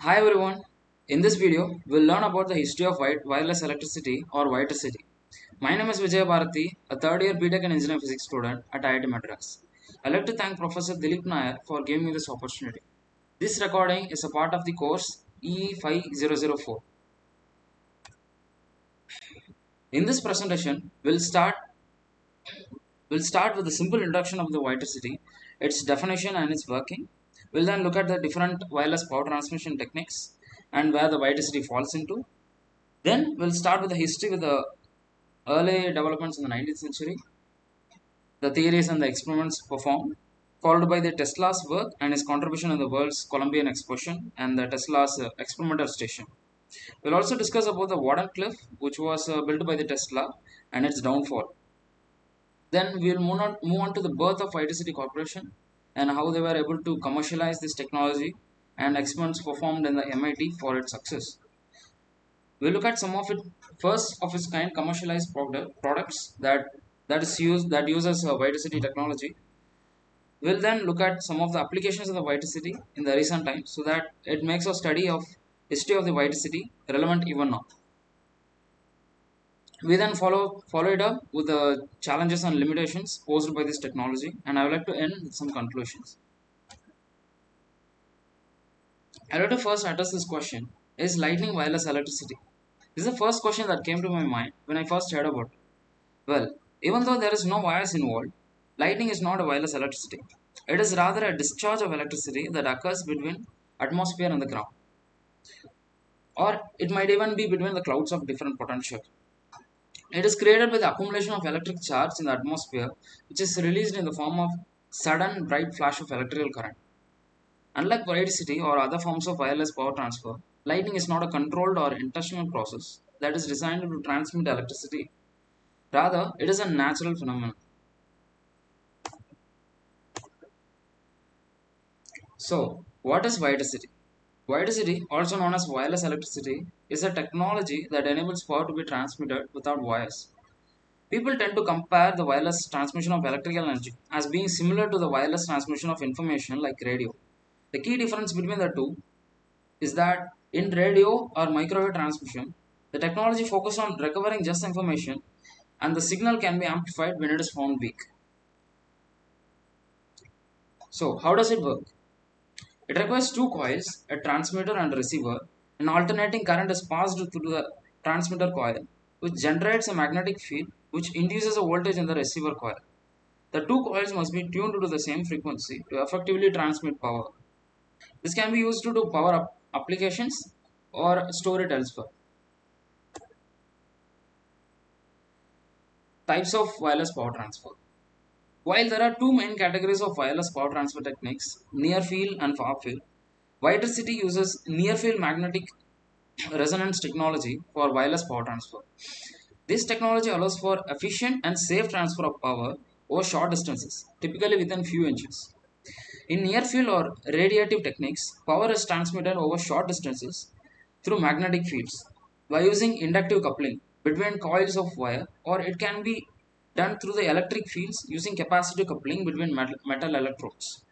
Hi everyone. In this video, we'll learn about the history of wireless electricity or Witricity. My name is Vijay Bharati, a third year BTech and Engineering Physics student at IIT Madras. I'd like to thank Professor Dilip Nair for giving me this opportunity. This recording is a part of the course E5004. In this presentation, we'll start with a simple introduction of the Witricity, its definition and its working. We'll then look at the different wireless power transmission techniques and where the Witricity falls into. Then we'll start with the history with the early developments in the 19th century, the theories and the experiments performed, followed by the Tesla's work and his contribution in the world's Columbian explosion and the Tesla's experimental station. We'll also discuss about the Warden Cliff, which was built by the Tesla, and its downfall. Then we'll move on to the birth of IT City Corporation and how they were able to commercialize this technology and experiments performed in the MIT for its success. We look at some of it first of its kind commercialized products that uses Witricity technology. We'll then look at some of the applications of the Witricity in the recent times so that it makes a study of history of the Witricity relevant even now. We then follow it up with the challenges and limitations posed by this technology, and I would like to end with some conclusions. I would like to first address this question: is lightning wireless electricity? This is the first question that came to my mind when I first heard about it. Well, even though there is no wires involved, lightning is not a wireless electricity. It is rather a discharge of electricity that occurs between atmosphere and the ground, or it might even be between the clouds of different potential. It is created by the accumulation of electric charge in the atmosphere, which is released in the form of sudden bright flash of electrical current. Unlike electricity or other forms of wireless power transfer, lightning is not a controlled or intentional process that is designed to transmit electricity. Rather, it is a natural phenomenon. So, what is Witricity? Witricity, also known as wireless electricity, is a technology that enables power to be transmitted without wires. People tend to compare the wireless transmission of electrical energy as being similar to the wireless transmission of information like radio. The key difference between the two is that in radio or microwave transmission, the technology focuses on recovering just information and the signal can be amplified when it is found weak. So, how does it work? It requires two coils, a transmitter and a receiver. An alternating current is passed through the transmitter coil, which generates a magnetic field which induces a voltage in the receiver coil. The two coils must be tuned to the same frequency to effectively transmit power. This can be used to do power applications or store it elsewhere. Types of wireless power transfer. While there are two main categories of wireless power transfer techniques, near field and far field, Witricity uses near field magnetic resonance technology for wireless power transfer. This technology allows for efficient and safe transfer of power over short distances, typically within few inches. In near field or radiative techniques, power is transmitted over short distances through magnetic fields by using inductive coupling between coils of wire, or it can be done through the electric fields using capacitive coupling between metal electrodes.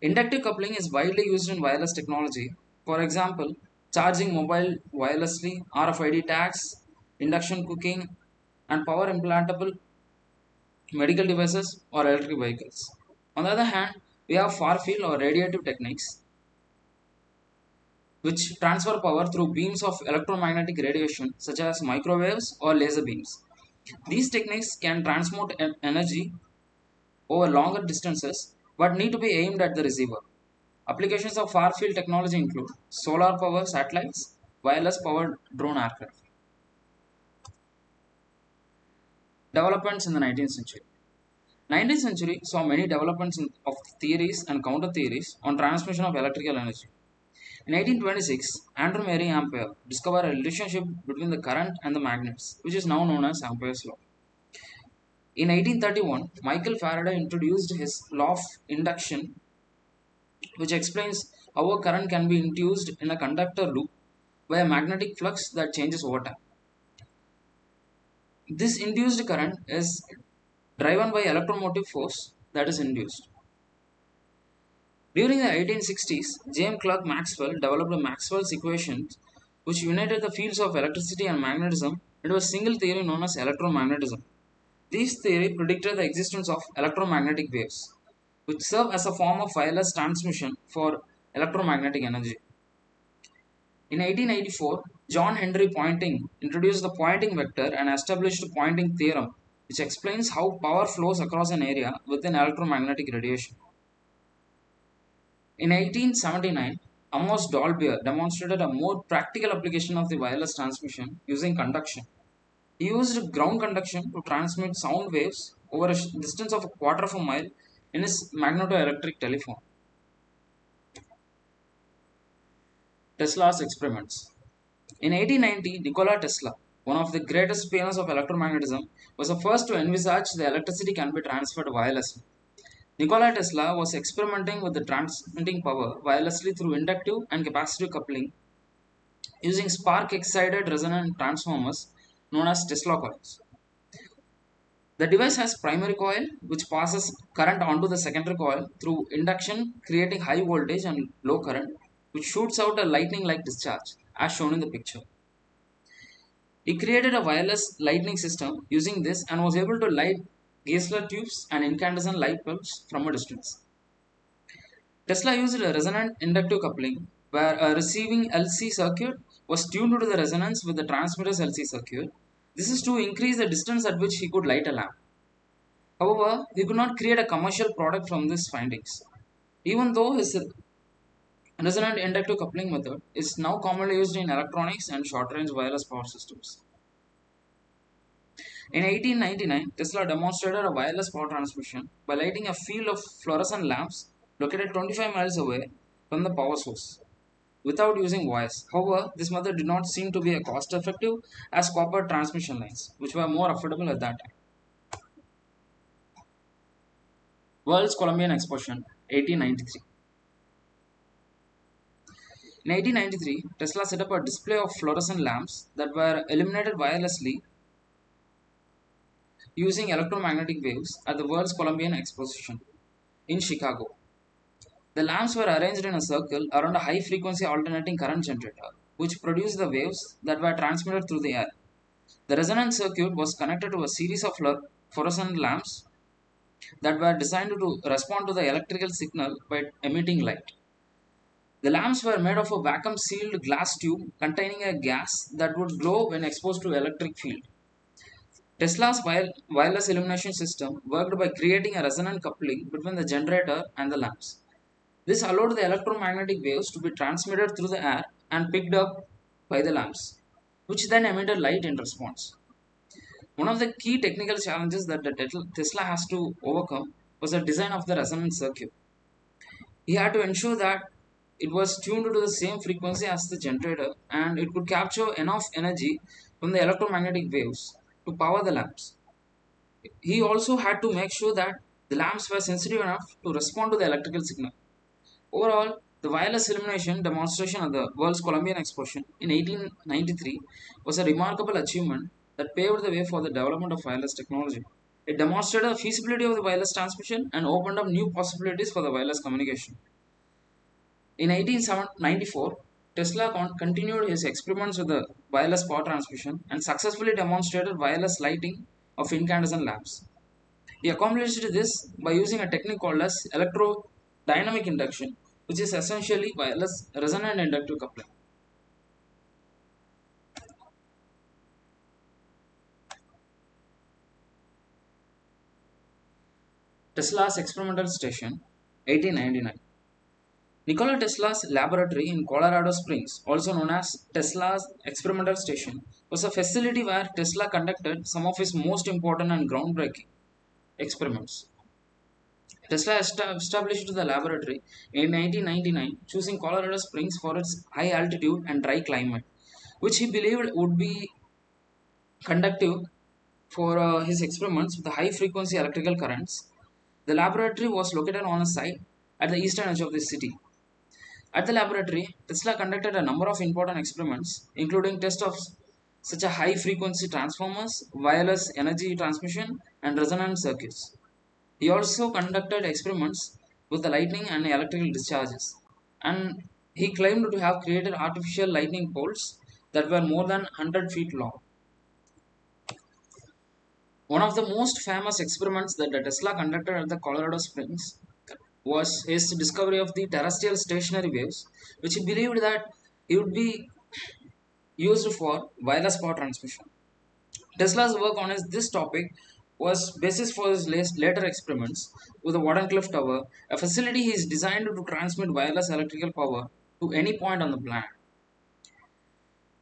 Inductive coupling is widely used in wireless technology. For example, charging mobile wirelessly, RFID tags, induction cooking, and power implantable medical devices or electric vehicles. On the other hand, we have far field or radiative techniques which transfer power through beams of electromagnetic radiation such as microwaves or laser beams. These techniques can transmit energy over longer distances but need to be aimed at the receiver. Applications of far field technology include solar power satellites, wireless powered drone aircraft. Developments in the 19th century. 19th century saw many developments of theories and counter theories on transmission of electrical energy. In 1826, Andrew Mary Ampere discovered a relationship between the current and the magnets, which is now known as Ampere's law. In 1831, Michael Faraday introduced his law of induction, which explains how a current can be induced in a conductor loop by a magnetic flux that changes over time. This induced current is driven by electromotive force that is induced. During the 1860s, James Clerk Maxwell developed Maxwell's equations, which united the fields of electricity and magnetism into a single theory known as electromagnetism. This theory predicted the existence of electromagnetic waves, which serve as a form of wireless transmission for electromagnetic energy. In 1884, John Henry Poynting introduced the Poynting vector and established the Poynting theorem, which explains how power flows across an area within electromagnetic radiation. In 1879, Amos Dolbear demonstrated a more practical application of the wireless transmission using conduction. He used ground conduction to transmit sound waves over a distance of a quarter of a mile in his magneto-electric telephone. Tesla's experiments. In 1890, Nikola Tesla, one of the greatest pioneers of electromagnetism, was the first to envisage the electricity can be transferred wirelessly. Nikola Tesla was experimenting with the transmitting power wirelessly through inductive and capacitive coupling using spark excited resonant transformers known as Tesla coils. The device has primary coil which passes current onto the secondary coil through induction, creating high voltage and low current, which shoots out a lightning like discharge as shown in the picture. He created a wireless lighting system using this and was able to light Geissler tubes and incandescent light bulbs from a distance. Tesla used a resonant inductive coupling where a receiving LC circuit was tuned to the resonance with the transmitter's LC circuit. This is to increase the distance at which he could light a lamp. However, he could not create a commercial product from these findings. Even though his resonant inductive coupling method is now commonly used in electronics and short-range wireless power systems. In 1899, Tesla demonstrated a wireless power transmission by lighting a field of fluorescent lamps located 25 miles away from the power source without using wires. However, this method did not seem to be a cost effective as copper transmission lines, which were more affordable at that time. World's Columbian Exposition, 1893. In 1893, Tesla set up a display of fluorescent lamps that were illuminated wirelessly using electromagnetic waves at the World's Columbian Exposition in Chicago. The lamps were arranged in a circle around a high frequency alternating current generator, which produced the waves that were transmitted through the air. The resonance circuit was connected to a series of fluorescent lamps that were designed to respond to the electrical signal by emitting light. The lamps were made of a vacuum sealed glass tube containing a gas that would glow when exposed to electric field. Tesla's wireless illumination system worked by creating a resonant coupling between the generator and the lamps. This allowed the electromagnetic waves to be transmitted through the air and picked up by the lamps, which then emitted light in response. One of the key technical challenges that the Tesla has to overcome was the design of the resonance circuit. He had to ensure that it was tuned to the same frequency as the generator and it could capture enough energy from the electromagnetic waves to power the lamps. He also had to make sure that the lamps were sensitive enough to respond to the electrical signal. Overall, the wireless illumination demonstration at the World's Columbian Exposition in 1893 was a remarkable achievement that paved the way for the development of wireless technology. It demonstrated the feasibility of the wireless transmission and opened up new possibilities for the wireless communication. In 1894, Tesla continued his experiments with the wireless power transmission and successfully demonstrated wireless lighting of incandescent lamps. He accomplished this by using a technique called as electrodynamic induction, which is essentially wireless resonant inductive coupling. Tesla's experimental station, 1899. Nikola Tesla's laboratory in Colorado Springs, also known as Tesla's experimental station, was a facility where Tesla conducted some of his most important and groundbreaking experiments. Tesla established the laboratory in 1899, choosing Colorado Springs for its high altitude and dry climate, which he believed would be conducive for his experiments with the high frequency electrical currents. The laboratory was located on a site at the eastern edge of the city. At the laboratory, Tesla conducted a number of important experiments, including tests of such a high frequency transformers, wireless energy transmission, and resonance circuits. He also conducted experiments with the lightning and electrical discharges. And he claimed to have created artificial lightning bolts that were more than 100 feet long. One of the most famous experiments that the Tesla conducted at the Colorado Springs was his discovery of the terrestrial stationary waves, which he believed that he would be used for wireless power transmission. Tesla's work on this topic was basis for his later experiments with the Wardenclyffe Tower, a facility he is designed to transmit wireless electrical power to any point on the planet.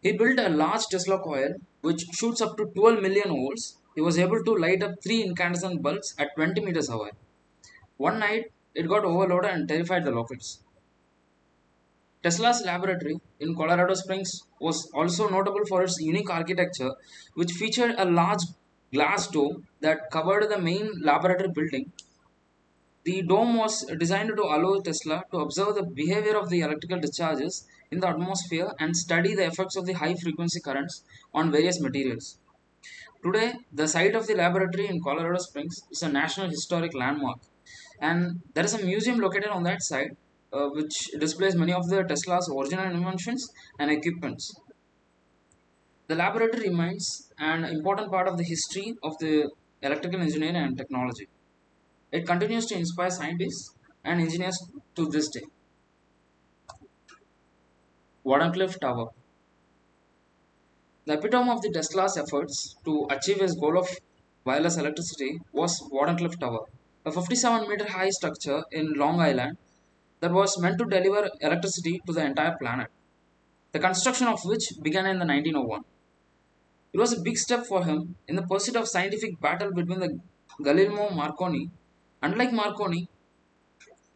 He built a large Tesla coil which shoots up to 12 million volts. He was able to light up 3 incandescent bulbs at 20 meters away. One night, it got overloaded and terrified the locals. Tesla's laboratory in Colorado Springs was also notable for its unique architecture, which featured a large glass dome that covered the main laboratory building. The dome was designed to allow Tesla to observe the behavior of the electrical discharges in the atmosphere and study the effects of the high frequency currents on various materials. Today, the site of the laboratory in Colorado Springs is a National Historic Landmark, and there is a museum located on that site which displays many of the Tesla's original inventions and equipments. The laboratory remains an important part of the history of the electrical engineering and technology. It continues to inspire scientists and engineers to this day. Wardenclyffe Tower. The epitome of the Tesla's efforts to achieve his goal of wireless electricity was Wardenclyffe Tower, a 57-meter high structure in Long Island that was meant to deliver electricity to the entire planet, the construction of which began in the 1901. It was a big step for him in the pursuit of scientific battle between the Guglielmo Marconi. Unlike Marconi,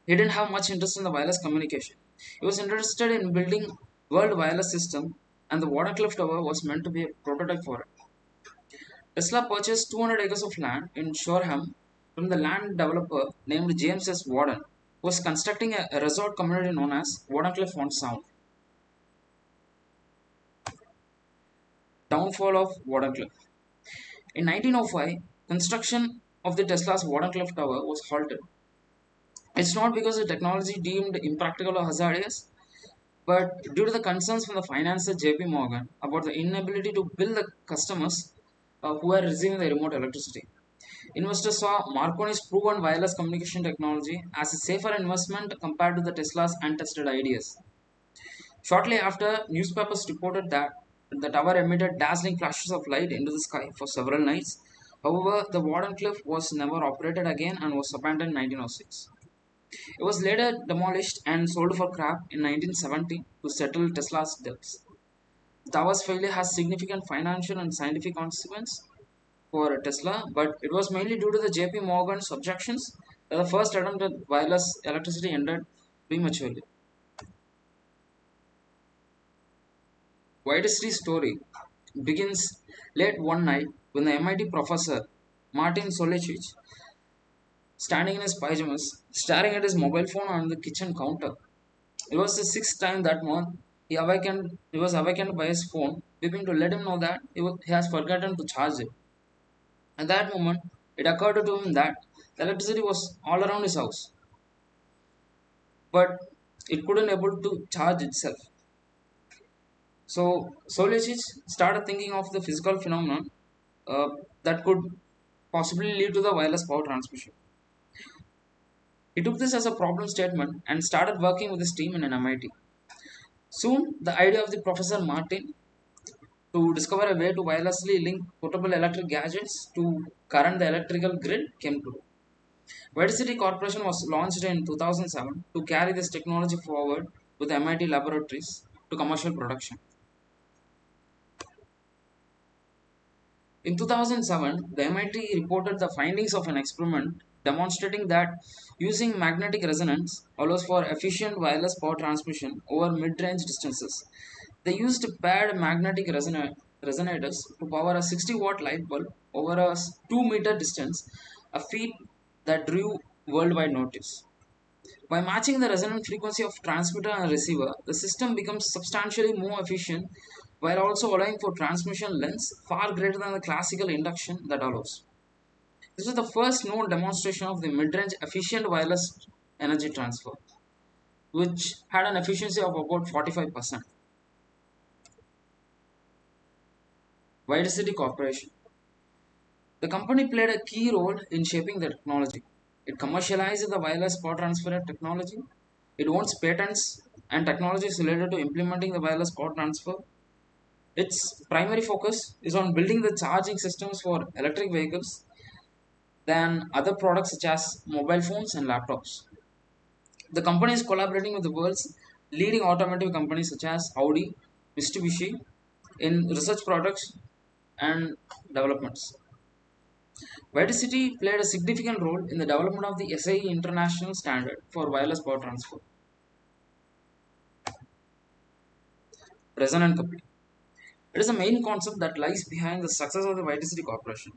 he didn't have much interest in the wireless communication. He was interested in building world wireless system, and the Wardenclyffe Tower was meant to be a prototype for it. Tesla purchased 200 acres of land in Shoreham from the land developer named James S. Warden, who was constructing a resort community known as Wardenclyffe on Sound. Downfall of Wardenclyffe. In 1905, construction of the Tesla's Wardenclyffe Tower was halted. It's not because the technology deemed impractical or hazardous, but due to the concerns from the financier JP Morgan about the inability to bill the customers who are receiving the remote electricity. Investors saw Marconi's proven wireless communication technology as a safer investment compared to the Tesla's untested ideas. Shortly after, newspapers reported that the tower emitted dazzling flashes of light into the sky for several nights. However, the Wardenclyffe was never operated again and was abandoned in 1906. It was later demolished and sold for scrap in 1970 to settle Tesla's debts. The tower's failure has significant financial and scientific consequences for Tesla, but it was mainly due to the JP Morgan's objections that the first attempt at wireless electricity ended prematurely. Witricity's story begins late one night when the MIT professor Martin Solechich, standing in his pajamas, staring at his mobile phone on the kitchen counter. It was the sixth time that month he was awakened by his phone, beeping to let him know that he has forgotten to charge it. At that moment, it occurred to him that the electricity was all around his house, but it couldn't able to charge itself. So Solicich started thinking of the physical phenomenon uh, that could possibly lead to the wireless power transmission. He took this as a problem statement and started working with his team in an MIT. Soon, the idea of the Professor Martin to discover a way to wirelessly link portable electric gadgets to current the electrical grid came true. Witricity Corporation was launched in 2007 to carry this technology forward with MIT laboratories to commercial production. In 2007, the MIT reported the findings of an experiment demonstrating that using magnetic resonance allows for efficient wireless power transmission over mid-range distances. They used paired magnetic resonators to power a 60-watt light bulb over a 2-meter distance, a feat that drew worldwide notice. By matching the resonant frequency of transmitter and receiver, the system becomes substantially more efficient while also allowing for transmission lengths far greater than the classical induction that allows. This was the first known demonstration of the mid-range efficient wireless energy transfer, which had an efficiency of about 45%. Witricity Corporation. The company played a key role in shaping the technology. It commercialized the wireless power transfer technology. It owns patents and technologies related to implementing the wireless power transfer. Its primary focus is on building the charging systems for electric vehicles than other products such as mobile phones and laptops. The company is collaborating with the world's leading automotive companies such as Audi, Mitsubishi in research products and developments. Witricity played a significant role in the development of the SAE International Standard for Wireless Power Transfer. Resonant coupling. It is the main concept that lies behind the success of the Witricity Corporation.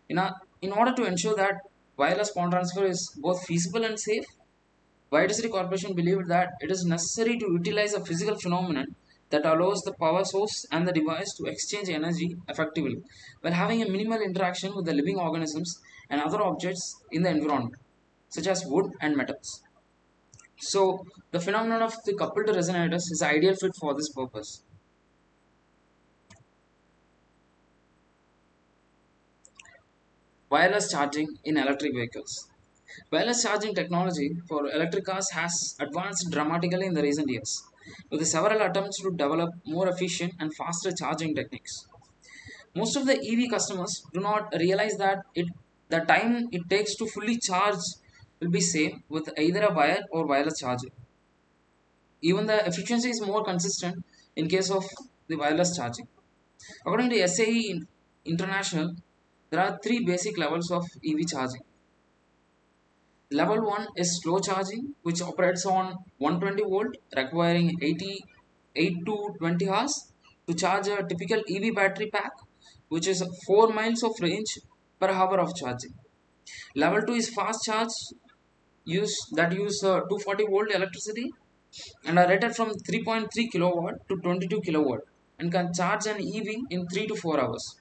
In order to ensure that wireless power transfer is both feasible and safe, Witricity Corporation believed that it is necessary to utilize a physical phenomenon that allows the power source and the device to exchange energy effectively while having a minimal interaction with the living organisms and other objects in the environment, such as wood and metals. So, the phenomenon of the coupled resonators is the ideal fit for this purpose. Wireless charging in electric vehicles. Wireless charging technology for electric cars has advanced dramatically in the recent years, with several attempts to develop more efficient and faster charging techniques. Most of the EV customers do not realize that the time it takes to fully charge will be same with either a wire or wireless charger. Even the efficiency is more consistent in case of the wireless charging. According to SAE International, there are three basic levels of EV charging. Level 1 is slow charging, which operates on 120 volt, requiring 88 to 20 hours to charge a typical EV battery pack, which is 4 miles of range per hour of charging. Level 2 is fast charge use 240 volt electricity and are rated from 3.3 kilowatt to 22 kilowatt and can charge an EV in 3 to 4 hours.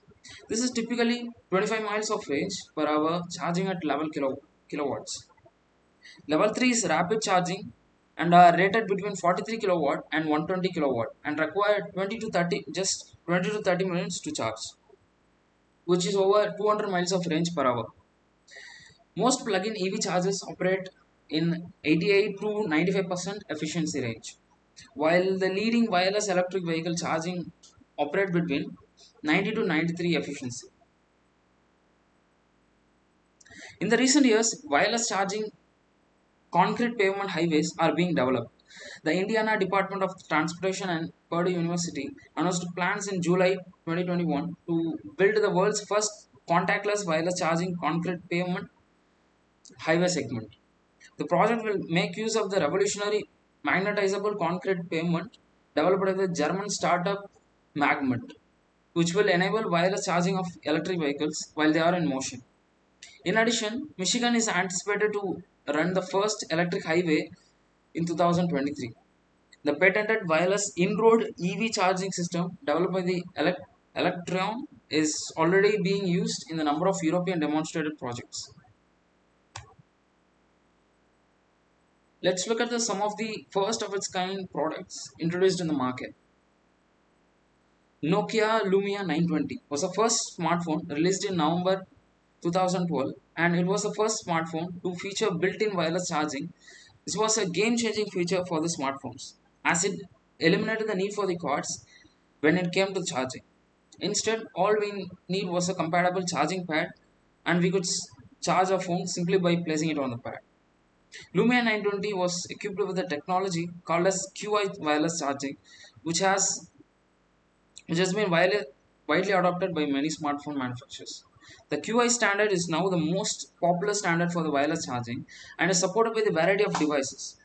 This is typically 25 miles of range per hour charging at level kilowatts. Level 3 is rapid charging and are rated between 43 kilowatt and 120 kilowatt and require 20 to 30 minutes to charge, which is over 200 miles of range per hour. Most plug-in EV chargers operate in 88 to 95% efficiency range, while the leading wireless electric vehicle charging operate between 90 to 93 efficiency. In the recent years, wireless charging concrete pavement highways are being developed. The Indiana Department of Transportation and Purdue University announced plans in July 2021 to build the world's first contactless wireless charging concrete pavement highway segment. The project will make use of the revolutionary magnetizable concrete pavement developed by the German startup Magment, which will enable wireless charging of electric vehicles while they are in motion. In addition, Michigan is anticipated to run the first electric highway in 2023. The patented wireless in-road EV charging system developed by the Electron is already being used in a number of European demonstrated projects. Let's look at some of the first of its kind products introduced in the market. Nokia Lumia 920 was the first smartphone released in November 2012 and it was the first smartphone to feature built-in wireless charging. This was a game-changing feature for the smartphones as it eliminated the need for the cords when it came to charging. Instead, all we need was a compatible charging pad and we could charge our phone simply by placing it on the pad. Lumia 920 was equipped with a technology called as QI wireless charging, which has been widely adopted by many smartphone manufacturers. The QI standard is now the most popular standard for the wireless charging and is supported by the variety of devices,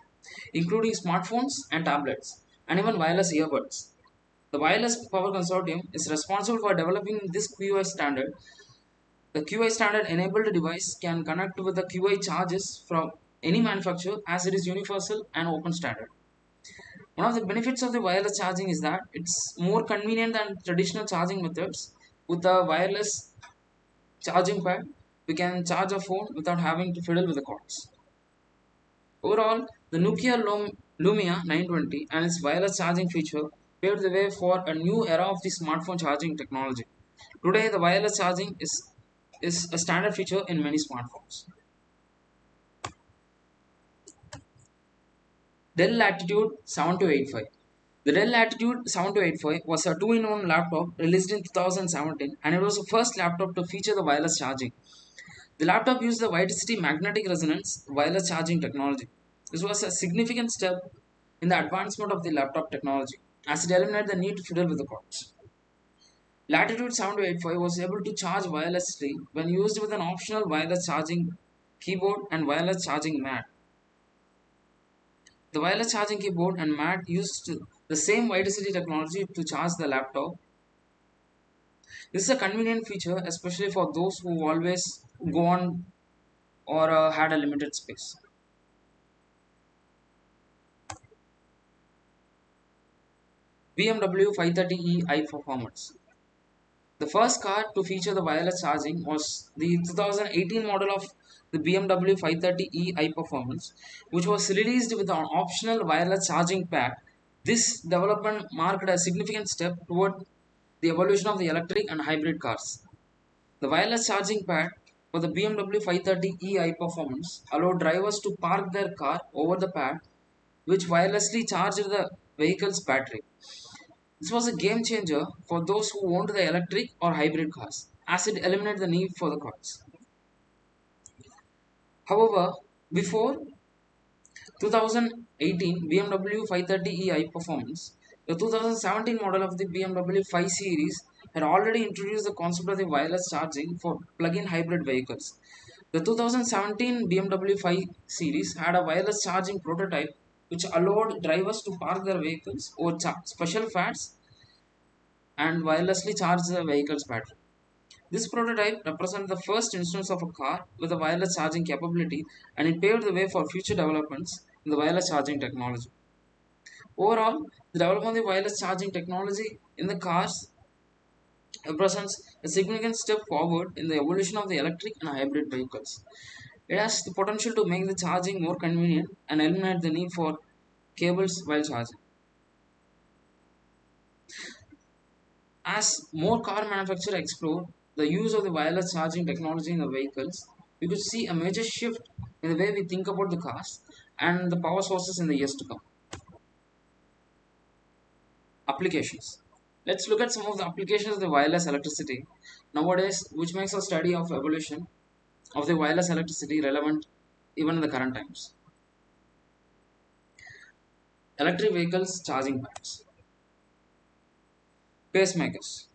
including smartphones and tablets, and even wireless earbuds. The Wireless Power Consortium is responsible for developing this QI standard. The QI standard enabled device can connect with the QI charges from any manufacturer as it is universal and open standard. One of the benefits of the wireless charging is that it's more convenient than traditional charging methods. With a wireless charging pad, we can charge a phone without having to fiddle with the cords. Overall, the Nokia Lumia 920 and its wireless charging feature paved the way for a new era of the smartphone charging technology. Today, the wireless charging is a standard feature in many smartphones. Dell Latitude 7285. The Dell Latitude 7285 was a two-in-one laptop released in 2017, and it was the first laptop to feature the wireless charging. The laptop used the Witricity magnetic resonance wireless charging technology. This was a significant step in the advancement of the laptop technology, as it eliminated the need to fiddle with the cords. Latitude 7285 was able to charge wirelessly when used with an optional wireless charging keyboard and wireless charging mat. The wireless charging keyboard and mat used the same Witricity technology to charge the laptop. This is a convenient feature, especially for those who always go on or had a limited space. BMW 530e high performance. The first car to feature the wireless charging was the 2018 model of the BMW 530e high performance, which was released with an optional wireless charging pack. This development marked a significant step toward the evolution of the electric and hybrid cars. The wireless charging pad for the BMW 530e high performance allowed drivers to park their car over the pad, which wirelessly charged the vehicle's battery. This was a game changer for those who owned the electric or hybrid cars, as it eliminated the need for the coils. However, before 2018 BMW 530e high performance, the 2017 model of the BMW 5 Series had already introduced the concept of the wireless charging for plug-in hybrid vehicles. The 2017 BMW 5 Series had a wireless charging prototype which allowed drivers to park their vehicles over special pads and wirelessly charge the vehicle's battery. This prototype represents the first instance of a car with a wireless charging capability, and it paved the way for future developments in the wireless charging technology. Overall, the development of the wireless charging technology in the cars represents a significant step forward in the evolution of the electric and hybrid vehicles. It has the potential to make the charging more convenient and eliminate the need for cables while charging. As more car manufacturers explore the use of the wireless charging technology in the vehicles, we could see a major shift in the way we think about the cars and the power sources in the years to come. Applications. Let's look at some of the applications of the wireless electricity nowadays, which makes a study of evolution of the wireless electricity relevant even in the current times. Electric vehicles charging pads. Pacemakers.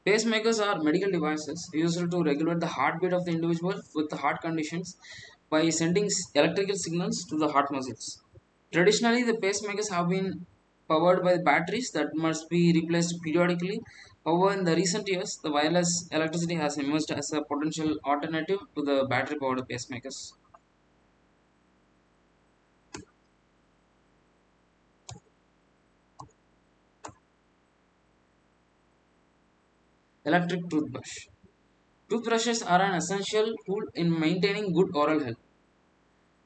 Pacemakers are medical devices used to regulate the heartbeat of the individual with the heart conditions by sending electrical signals to the heart muscles. Traditionally, the pacemakers have been powered by batteries that must be replaced periodically. However, in the recent years, the wireless electricity has emerged as a potential alternative to the battery powered pacemakers. Electric toothbrush. Toothbrushes are an essential tool in maintaining good oral health.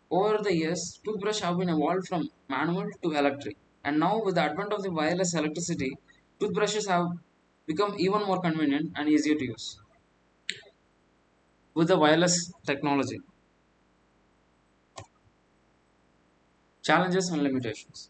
Over the years, toothbrushes have been evolved from manual to electric, and now with the advent of the wireless electricity, toothbrushes have become even more convenient and easier to use. With the wireless technology, challenges and limitations.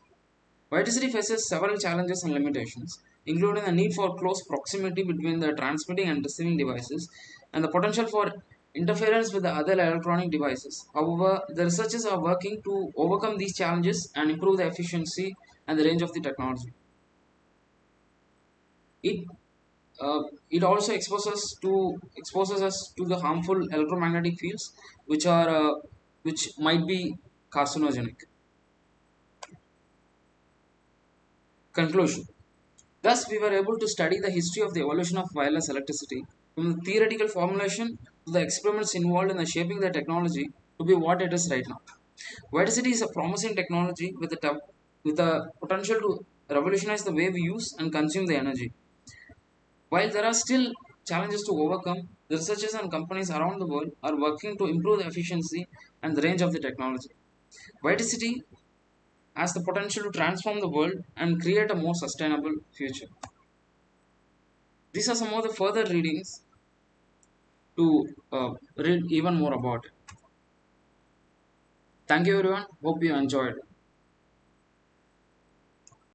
Witricity faces several challenges and limitations, including the need for close proximity between the transmitting and receiving devices and the potential for interference with the other electronic devices. However, the researchers are working to overcome these challenges and improve the efficiency and the range of the technology. It uh, it also exposes us to the harmful electromagnetic fields, which might be carcinogenic. Conclusion. Thus, we were able to study the history of the evolution of wireless electricity from the theoretical formulation to the experiments involved in the shaping the technology to be what it is right now. Wirecity is a promising technology with the potential to revolutionize the way we use and consume the energy. While there are still challenges to overcome, the researchers and companies around the world are working to improve the efficiency and the range of the technology. Viticity has the potential to transform the world and create a more sustainable future. These are some of the further readings to read even more about it. Thank you everyone. Hope you enjoyed.